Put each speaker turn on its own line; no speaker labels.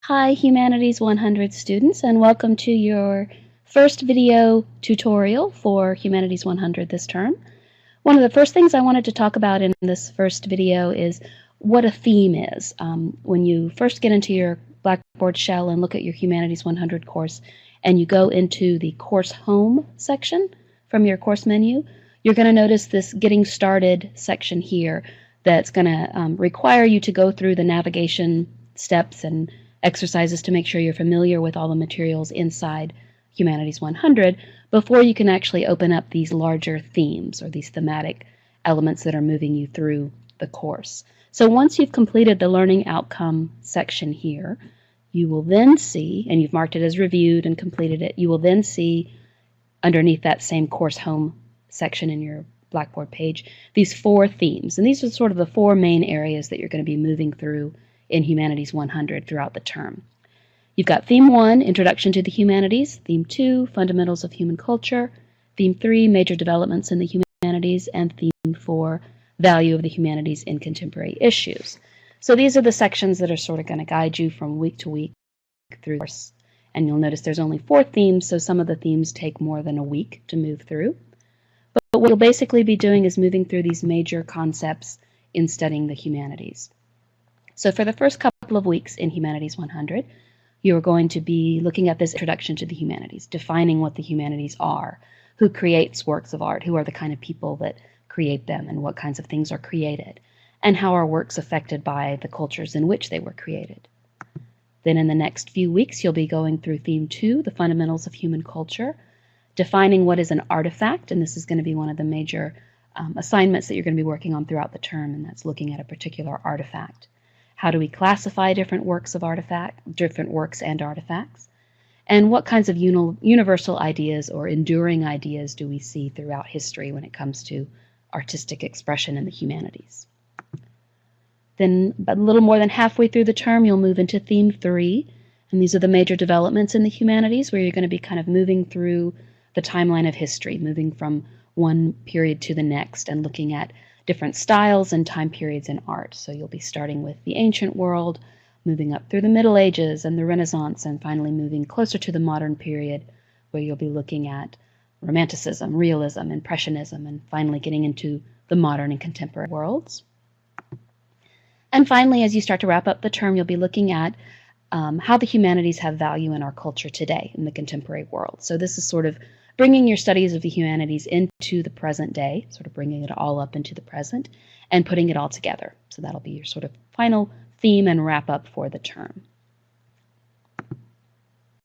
Hi Humanities 100 students, and welcome to your first video tutorial for Humanities 100 this term. One of the first things I wanted to talk about in this first video is what a theme is. When you first get into your Blackboard shell and look at your Humanities 100 course and you go into the Course Home section from your course menu, you're going to notice this Getting Started section here that's going to require you to go through the navigation steps and exercises to make sure you're familiar with all the materials inside Humanities 100 before you can actually open up these larger themes or these thematic elements that are moving you through the course. So once you've completed the learning outcome section here, you will then see, and you've marked it as reviewed and completed it, you will then see underneath that same Course Home section in your Blackboard page these 4 themes. And these are sort of the 4 main areas that you're going to be moving through in Humanities 100 throughout the term. You've got Theme 1, Introduction to the Humanities, Theme 2, Fundamentals of Human Culture, Theme 3, Major Developments in the Humanities, and Theme 4, Value of the Humanities in Contemporary Issues. So these are the sections that are sort of going to guide you from week to week through the course. And you'll notice there's only 4 themes, so some of the themes take more than a week to move through. But what you'll basically be doing is moving through these major concepts in studying the humanities. So for the first couple of weeks in Humanities 100, you're going to be looking at this Introduction to the Humanities, defining what the humanities are, who creates works of art, who are the kind of people that create them, and what kinds of things are created, and how are works affected by the cultures in which they were created. Then in the next few weeks, you'll be going through Theme 2, the Fundamentals of Human Culture, defining what is an artifact, and this is going to be one of the major assignments that you're going to be working on throughout the term, and that's looking at a particular artifact. How do we classify different works and artifacts? And what kinds of universal ideas or enduring ideas do we see throughout history when it comes to artistic expression in the humanities? Then a little more than halfway through the term, you'll move into Theme 3, and these are the major developments in the humanities, where you're going to be kind of moving through the timeline of history, moving from one period to the next and looking at different styles and time periods in art. So you'll be starting with the ancient world, moving up through the Middle Ages and the Renaissance, and finally moving closer to the modern period, where you'll be looking at Romanticism, Realism, Impressionism, and finally getting into the modern and contemporary worlds. And finally, as you start to wrap up the term, you'll be looking at how the humanities have value in our culture today, in the contemporary world. So this is sort of bringing your studies of the humanities into the present day, sort of bringing it all up into the present, and putting it all together. So that'll be your sort of final theme and wrap up for the term.